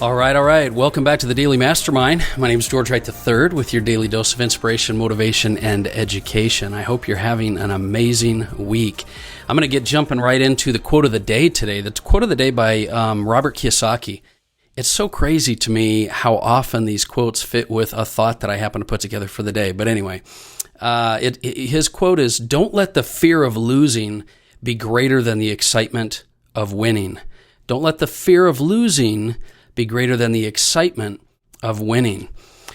All right. Welcome back to the Daily Mastermind. My name is George Wright III with your daily dose of inspiration, motivation, and education. I hope you're having an amazing week. I'm going to get jumping right into the quote of the day today. The quote of the day by Robert Kiyosaki. It's so crazy to me how often these quotes fit with a thought that I happen to put together for the day. But anyway, his quote is, "Don't let the fear of losing be greater than the excitement of winning." Don't let the fear of losing be greater than the excitement of winning.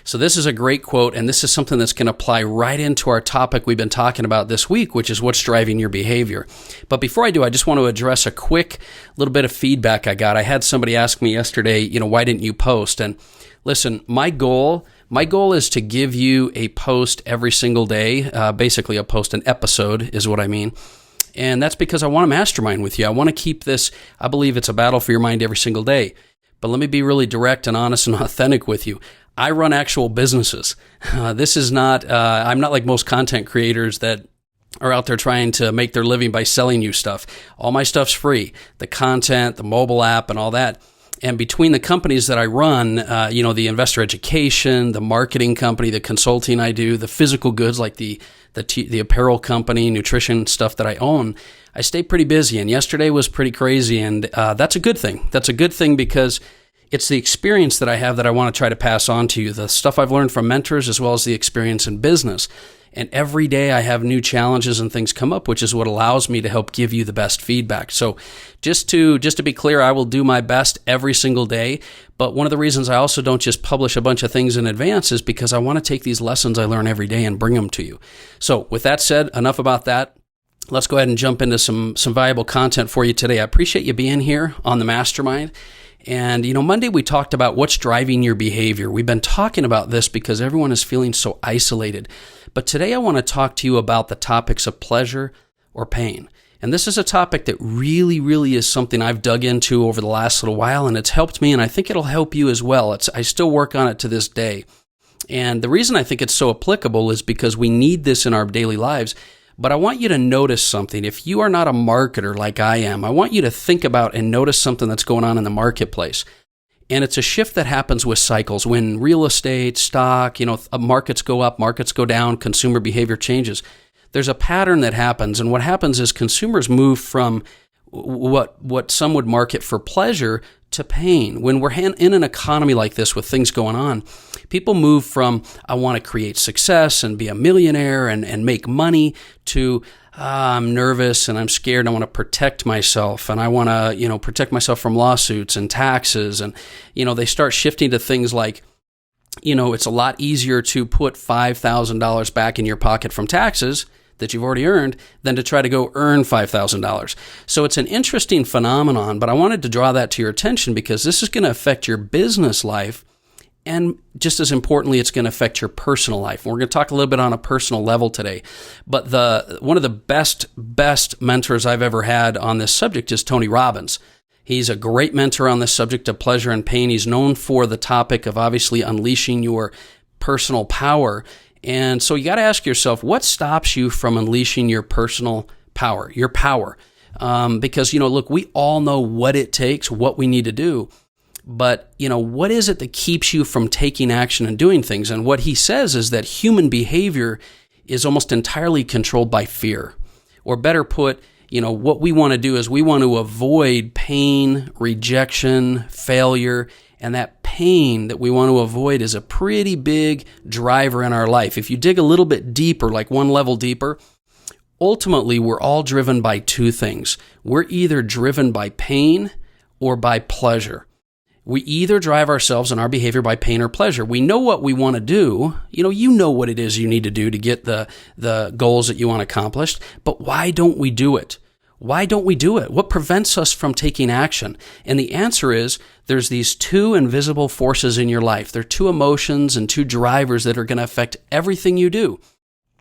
So this is a great quote, and this is something that's going to apply right into our topic we've been talking about this week, which is what's driving your behavior. But before I do, I just want to address a quick little bit of feedback I got. I had somebody ask me yesterday, why didn't you post? And listen, my goal is to give you a post every single day, basically a post, an episode is what I mean. And that's because I want to mastermind with you. I want to keep this, I believe it's a battle for your mind every single day. But let me be really direct and honest and authentic with you. I run actual businesses. This is not, I'm not like most content creators that are out there trying to make their living by selling you stuff. All my stuff's free. The content, the mobile app, and all that. And between the companies that I run, the investor education, the marketing company, the consulting I do, the physical goods like the apparel company, nutrition stuff that I own, I stay pretty busy. And yesterday was pretty crazy. And that's a good thing. That's a good thing because it's the experience that I have that I want to try to pass on to you, the stuff I've learned from mentors as well as the experience in business. And every day I have new challenges and things come up, which is what allows me to help give you the best feedback. So just to be clear, I will do my best every single day. But one of the reasons I also don't just publish a bunch of things in advance is because I want to take these lessons I learn every day and bring them to you. So with that said, enough about that. Let's go ahead and jump into some valuable content for you today. I appreciate you being here on the Mastermind. And, Monday we talked about what's driving your behavior. We've been talking about this because everyone is feeling so isolated. But today I want to talk to you about the topics of pleasure or pain. And this is a topic that really, really is something I've dug into over the last little while, and it's helped me, and I think it'll help you as well. I still work on it to this day. And the reason I think it's so applicable is because we need this in our daily lives. But I want you to notice something. If you are not a marketer like I am, I want you to think about and notice something that's going on in the marketplace. And it's a shift that happens with cycles. When real estate, stock, markets go up, markets go down, consumer behavior changes. There's a pattern that happens. And what happens is consumers move from what some would market for pleasure to pain. When we're in an economy like this with things going on, people move from, I want to create success and be a millionaire and make money, to I'm nervous and I'm scared and I want to protect myself and I want to, protect myself from lawsuits and taxes. And, they start shifting to things like, it's a lot easier to put $5,000 back in your pocket from taxes that you've already earned than to try to go earn $5,000. So it's an interesting phenomenon, but I wanted to draw that to your attention because this is going to affect your business life. And just as importantly, it's going to affect your personal life. We're going to talk a little bit on a personal level today. But one of the best mentors I've ever had on this subject is Tony Robbins. He's a great mentor on this subject of pleasure and pain. He's known for the topic of obviously unleashing your personal power. And so you got to ask yourself, what stops you from unleashing your personal power, your power? Because, look, we all know what it takes, what we need to do. But, what is it that keeps you from taking action and doing things? And what he says is that human behavior is almost entirely controlled by fear. Or better put, what we want to do is we want to avoid pain, rejection, failure, and that pain that we want to avoid is a pretty big driver in our life. If you dig a little bit deeper, like one level deeper, ultimately we're all driven by two things. We're either driven by pain or by pleasure. We either drive ourselves and our behavior by pain or pleasure. We know what we want to do. You know what it is you need to do to get the goals that you want accomplished. But why don't we do it? Why don't we do it? What prevents us from taking action? And the answer is there's these two invisible forces in your life. There are two emotions and two drivers that are going to affect everything you do.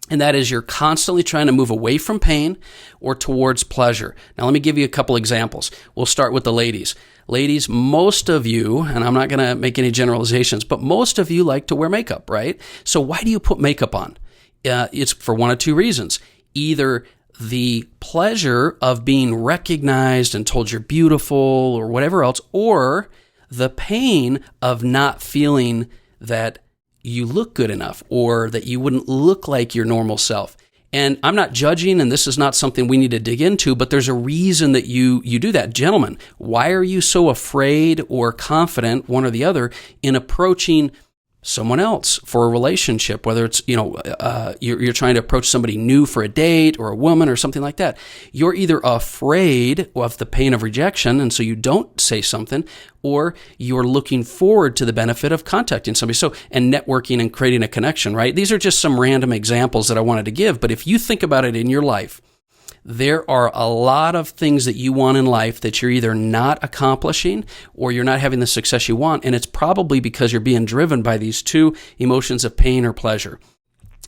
And that is you're constantly trying to move away from pain or towards pleasure. Now, let me give you a couple examples. We'll start with the ladies. Ladies, most of you, and I'm not going to make any generalizations, but most of you like to wear makeup, right? So why do you put makeup on? It's for one of two reasons. Either the pleasure of being recognized and told you're beautiful or whatever else, or the pain of not feeling that you look good enough or that you wouldn't look like your normal self. And I'm not judging, and this is not something we need to dig into, but there's a reason that you do that. Gentlemen, why are you so afraid or confident, one or the other, in approaching someone else for a relationship, whether it's, you're trying to approach somebody new for a date or a woman or something like that? You're either afraid of the pain of rejection, and so you don't say something, or you're looking forward to the benefit of contacting somebody. So, and networking and creating a connection, right? These are just some random examples that I wanted to give, but if you think about it in your life, there are a lot of things that you want in life that you're either not accomplishing or you're not having the success you want, and it's probably because you're being driven by these two emotions of pain or pleasure.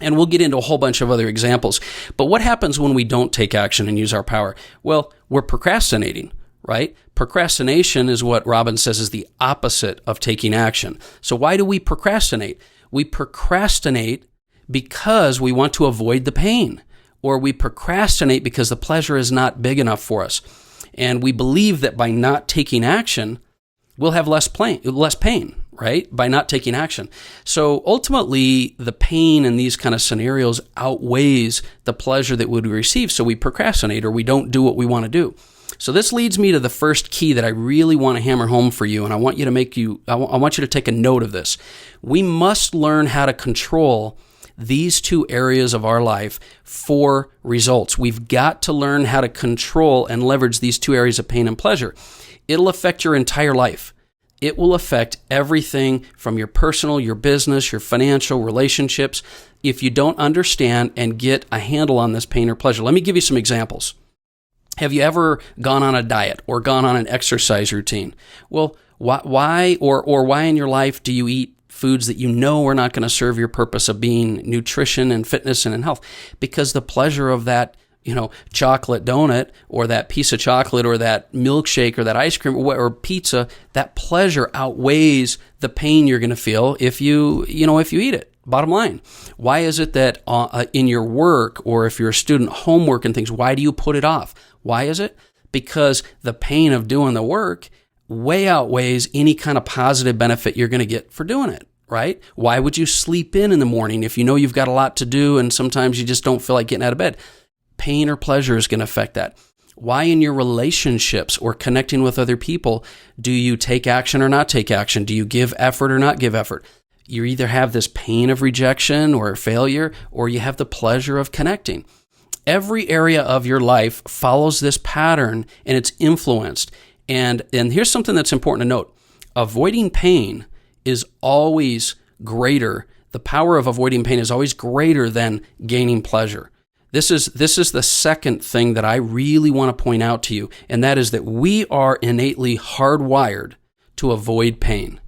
And we'll get into a whole bunch of other examples. But what happens when we don't take action and use our power? Well, we're procrastinating, right? Procrastination is what Robbins says is the opposite of taking action. So why do we procrastinate? We procrastinate because we want to avoid the pain. Or we procrastinate because the pleasure is not big enough for us. And we believe that by not taking action, we'll have less pain, right? By not taking action. So ultimately, the pain in these kind of scenarios outweighs the pleasure that we would receive. So we procrastinate or we don't do what we want to do. So this leads me to the first key that I really want to hammer home for you. And I want you to take a note of this. We must learn how to control these two areas of our life for results. We've got to learn how to control and leverage these two areas of pain and pleasure. It'll affect your entire life. It will affect everything from your personal, your business, your financial, relationships, if you don't understand and get a handle on this pain or pleasure. Let me give you some examples. Have you ever gone on a diet or gone on an exercise routine? Well, why in your life do you eat foods that you know are not going to serve your purpose of being nutrition and fitness and in health? Because the pleasure of that, chocolate donut or that piece of chocolate or that milkshake or that ice cream or pizza, that pleasure outweighs the pain you're going to feel if you eat it. Bottom line, why is it that in your work or if you're a student, homework and things, why do you put it off? Why is it? Because the pain of doing the work way outweighs any kind of positive benefit you're going to get for doing it, right? Why would you sleep in the morning if you know you've got a lot to do and sometimes you just don't feel like getting out of bed? Pain or pleasure is going to affect that. Why in your relationships or connecting with other people do you take action or not take action? Do you give effort or not give effort? You either have this pain of rejection or failure, or you have the pleasure of connecting. Every area of your life follows this pattern and it's influenced. And here's something that's important to note. Avoiding pain is always greater. The power of avoiding pain is always greater than gaining pleasure. This is the second thing that I really want to point out to you, and that is that we are innately hardwired to avoid pain.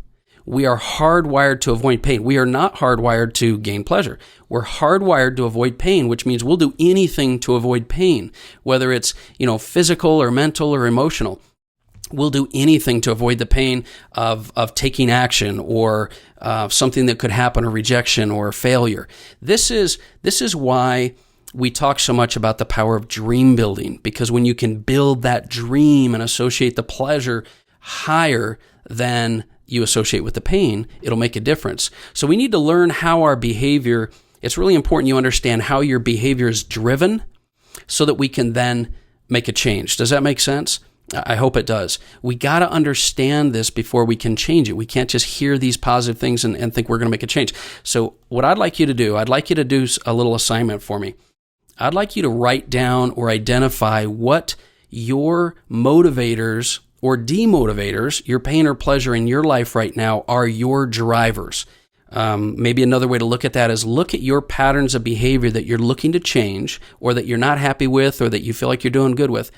We are hardwired to avoid pain. We are not hardwired to gain pleasure. We're hardwired to avoid pain, which means we'll do anything to avoid pain, whether it's, physical or mental or emotional. We'll do anything to avoid the pain of taking action or something that could happen, or rejection or failure. This is why we talk so much about the power of dream building, because when you can build that dream and associate the pleasure higher than you associate with the pain, it'll make a difference. So we need to learn how our behavior, it's really important you understand how your behavior is driven so that we can then make a change. Does that make sense? I hope it does. We got to understand this before we can change it. We can't just hear these positive things and think we're going to make a change. So what I'd like you to do a little assignment for me. I'd like you to write down or identify what your motivators or demotivators, your pain or pleasure in your life right now, are your drivers. Maybe another way to look at that is look at your patterns of behavior that you're looking to change, or that you're not happy with, or that you feel like you're doing good with,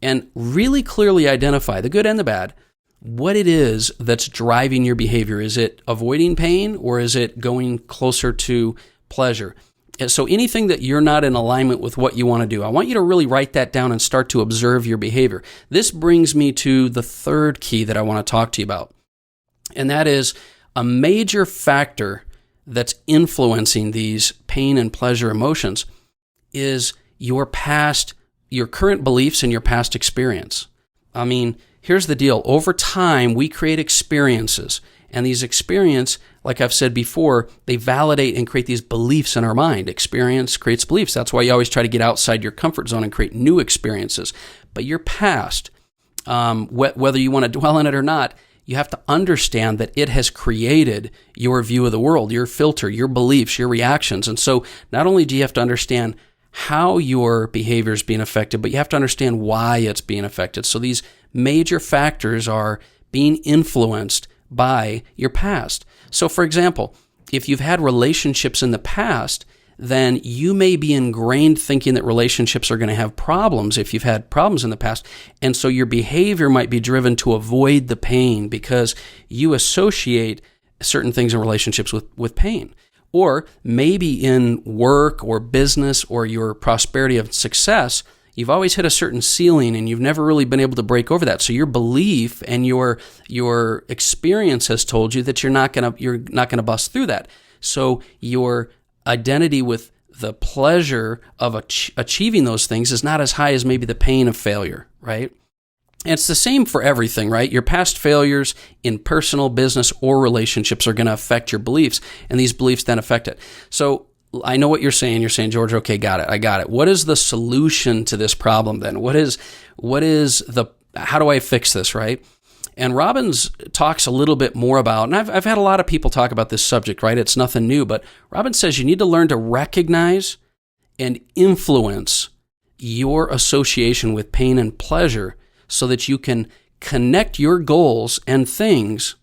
and really clearly identify the good and the bad, what it is that's driving your behavior. Is it avoiding pain, or is it going closer to pleasure? So anything that you're not in alignment with what you want to do, I want you to really write that down and start to observe your behavior. This brings me to the third key that I want to talk to you about, and that is a major factor that's influencing these pain and pleasure emotions is your current beliefs and your past experience. I mean, here's the deal. Over time, we create experiences. And these experiences, like I've said before, they validate and create these beliefs in our mind. Experience creates beliefs. That's why you always try to get outside your comfort zone and create new experiences. But your past, whether you want to dwell on it or not, you have to understand that it has created your view of the world, your filter, your beliefs, your reactions. And so not only do you have to understand how your behavior is being affected, but you have to understand why it's being affected. So these major factors are being influenced by your past. So for example, if you've had relationships in the past, then you may be ingrained thinking that relationships are going to have problems if you've had problems in the past. And so your behavior might be driven to avoid the pain because you associate certain things in relationships with pain. Or maybe in work or business or your prosperity of success, you've always hit a certain ceiling and you've never really been able to break over that. So your belief and your experience has told you that you're not gonna bust through that. So your identity with the pleasure of achieving those things is not as high as maybe the pain of failure, right? And it's the same for everything, right? Your past failures in personal, business, or relationships are going to affect your beliefs, and these beliefs then affect it. So I know what you're saying. You're saying, George, okay, got it. I got it. What is the solution to this problem then? How do I fix this, right? And Robbins talks a little bit more about, and I've had a lot of people talk about this subject, right? It's nothing new, but Robbins says you need to learn to recognize and influence your association with pain and pleasure so that you can connect your goals and things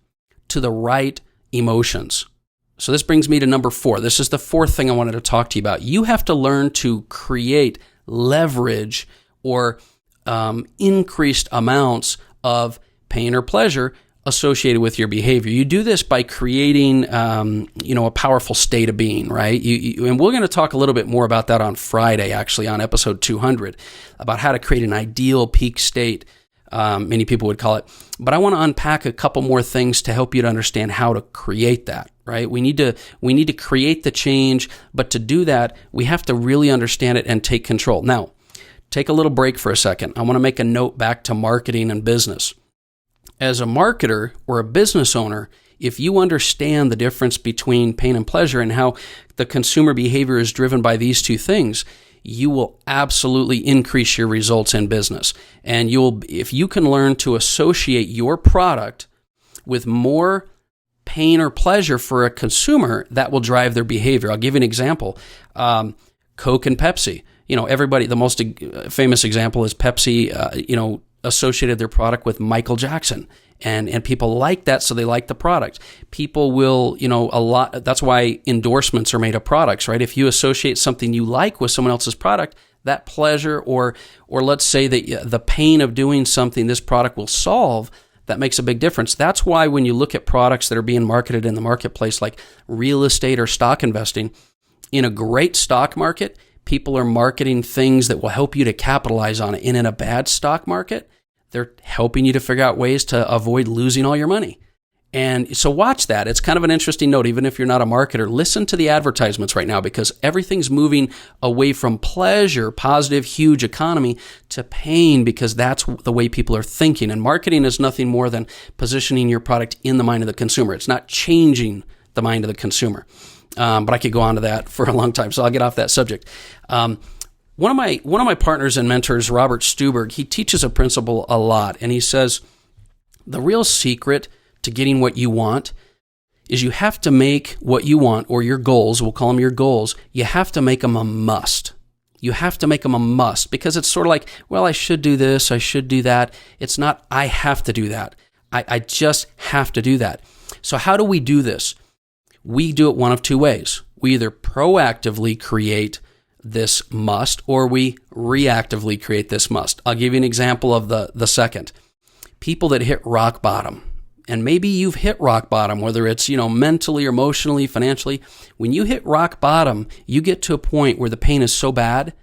to the right emotions. So this brings me to number 4. This is the 4th thing I wanted to talk to you about. You have to learn to create leverage or increased amounts of pain or pleasure associated with your behavior. You do this by creating, a powerful state of being, right? And we're going to talk a little bit more about that on Friday, actually, on episode 200, about how to create an ideal peak state. Many people would call it. But I want to unpack a couple more things to help you to understand how to create that, right? We need to create the change, but to do that, we have to really understand it and take control. Now, take a little break for a second. I want to make a note back to marketing and business. As a marketer or a business owner, if you understand the difference between pain and pleasure and how the consumer behavior is driven by these two things, you will absolutely increase your results in business. And if you can learn to associate your product with more pain or pleasure for a consumer, that will drive their behavior. I'll give you an example. Coke and Pepsi. Everybody, the most famous example is Pepsi, associated their product with Michael Jackson. And people like that, so they like the product. People will, a lot. That's why endorsements are made of products, right? If you associate something you like with someone else's product, that pleasure or let's say that the pain of doing something this product will solve, that makes a big difference. That's why when you look at products that are being marketed in the marketplace, like real estate or stock investing, in a great stock market, people are marketing things that will help you to capitalize on it. And in a bad stock market, they're helping you to figure out ways to avoid losing all your money. And so watch that. It's kind of an interesting note, even if you're not a marketer. Listen to the advertisements right now because everything's moving away from pleasure, positive, huge economy, to pain because that's the way people are thinking. And marketing is nothing more than positioning your product in the mind of the consumer. It's not changing the mind of the consumer. But I could go on to that for a long time, so I'll get off that subject. One of my partners and mentors, Robert STUBERG, he teaches a principle a lot, and he says the real secret to getting what you want is you have to make what you want, or your goals, we'll call them your goals, you have to make them a must. You have to make them a must because it's sort of like, well, I should do this, I should do that. It's not, I have to do that. I just have to do that. So how do we do this? We do it one of two ways. We either proactively create this must or we reactively create this must. I'll give you an example of the second. People that hit rock bottom, and maybe you've hit rock bottom, whether it's, mentally, emotionally, financially. When you hit rock bottom, you get to a point where the pain is so bad,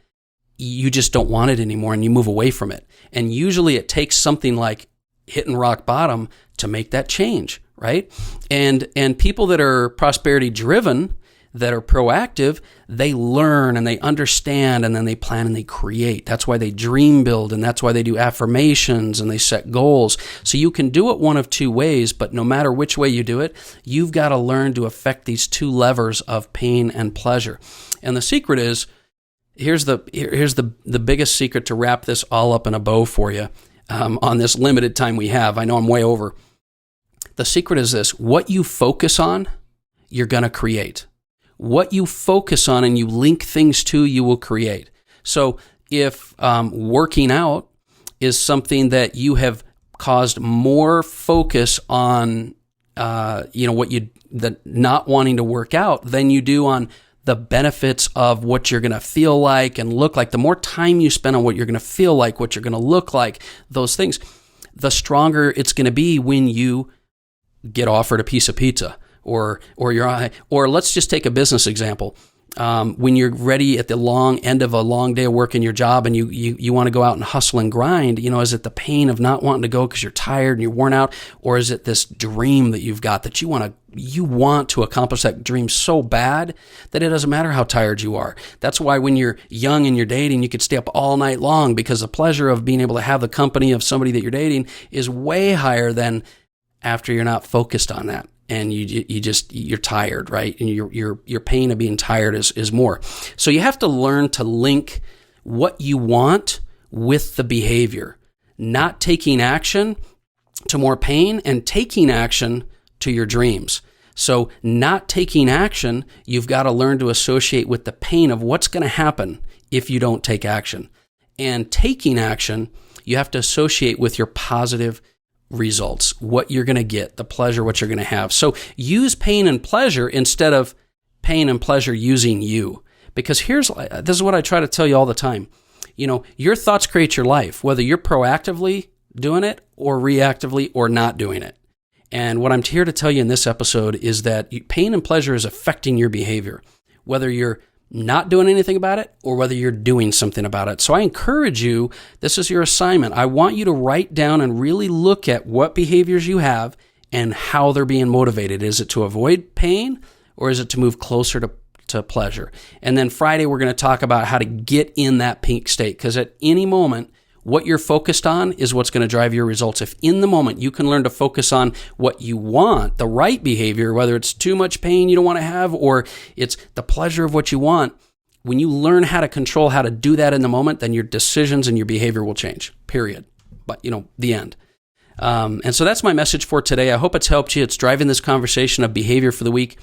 you just don't want it anymore and you move away from it. And usually it takes something like hitting rock bottom to make that change, right? And people that are prosperity driven, that are proactive, they learn and they understand, and then they plan and they create. That's why they dream build, and that's why they do affirmations and they set goals. So you can do it one of two ways, but no matter which way you do it, you've got to learn to affect these two levers of pain and pleasure. And the secret is, here's the biggest secret to wrap this all up in a bow for you on this limited time we have. I know I'm way over. The secret is this: what you focus on, you're going to create. What you focus on and you link things to, you will create. So if working out is something that you have caused more focus on, the not wanting to work out than you do on the benefits of what you're going to feel like and look like, the more time you spend on what you're going to feel like, what you're going to look like, those things, the stronger it's going to be when you get offered a piece of pizza. Or let's just take a business example. When you're ready at the long end of a long day of work in your job and you want to go out and hustle and grind, is it the pain of not wanting to go because you're tired and you're worn out? Or is it this dream that you've got that you want to accomplish that dream so bad that it doesn't matter how tired you are? That's why when you're young and you're dating, you could stay up all night long, because the pleasure of being able to have the company of somebody that you're dating is way higher than after you're not focused on that. And you're tired, right? And your pain of being tired is more. So you have to learn to link what you want with the behavior, not taking action to more pain and taking action to your dreams. So not taking action, you've got to learn to associate with the pain of what's going to happen if you don't take action. And taking action, you have to associate with your positive results, what you're going to get, the pleasure, what you're going to have. So use pain and pleasure instead of pain and pleasure using you. Because this is what I try to tell you all the time. Your thoughts create your life, whether you're proactively doing it or reactively or not doing it. And what I'm here to tell you in this episode is that pain and pleasure is affecting your behavior, whether you're not doing anything about it or whether you're doing something about it. So I encourage you, this is your assignment. I want you to write down and really look at what behaviors you have and how they're being motivated. Is it to avoid pain or is it to move closer to pleasure? And then Friday, we're going to talk about how to get in that peak state, because at any moment, what you're focused on is what's going to drive your results. If in the moment you can learn to focus on what you want, the right behavior, whether it's too much pain you don't want to have or it's the pleasure of what you want, when you learn how to control how to do that in the moment, then your decisions and your behavior will change, period. But, the end. And so that's my message for today. I hope it's helped you. It's driving this conversation of behavior for the week.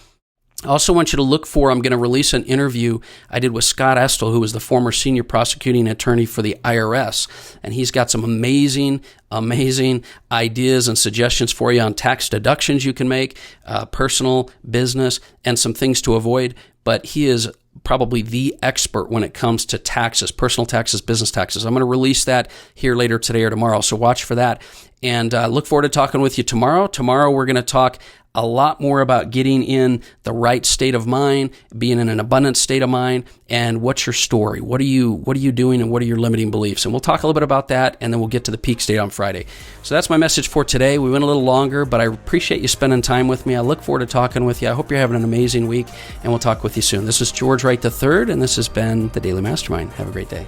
I also want you to look for, I'm going to release an interview I did with Scott Estill, who was the former senior prosecuting attorney for the IRS. And he's got some amazing ideas and suggestions for you on tax deductions you can make, personal, business, and some things to avoid. But he is probably the expert when it comes to taxes, personal taxes, business taxes. I'm going to release that here later today or tomorrow, so watch for that. And look forward to talking with you tomorrow. Tomorrow we're going to talk a lot more about getting in the right state of mind, being in an abundant state of mind, and what's your story? What are you doing, and what are your limiting beliefs? And we'll talk a little bit about that, and then we'll get to the peak state on Friday. So that's my message for today. We went a little longer, but I appreciate you spending time with me. I look forward to talking with you. I hope you're having an amazing week, and we'll talk with you soon. This is George Wright III, and this has been the Daily Mastermind. Have a great day.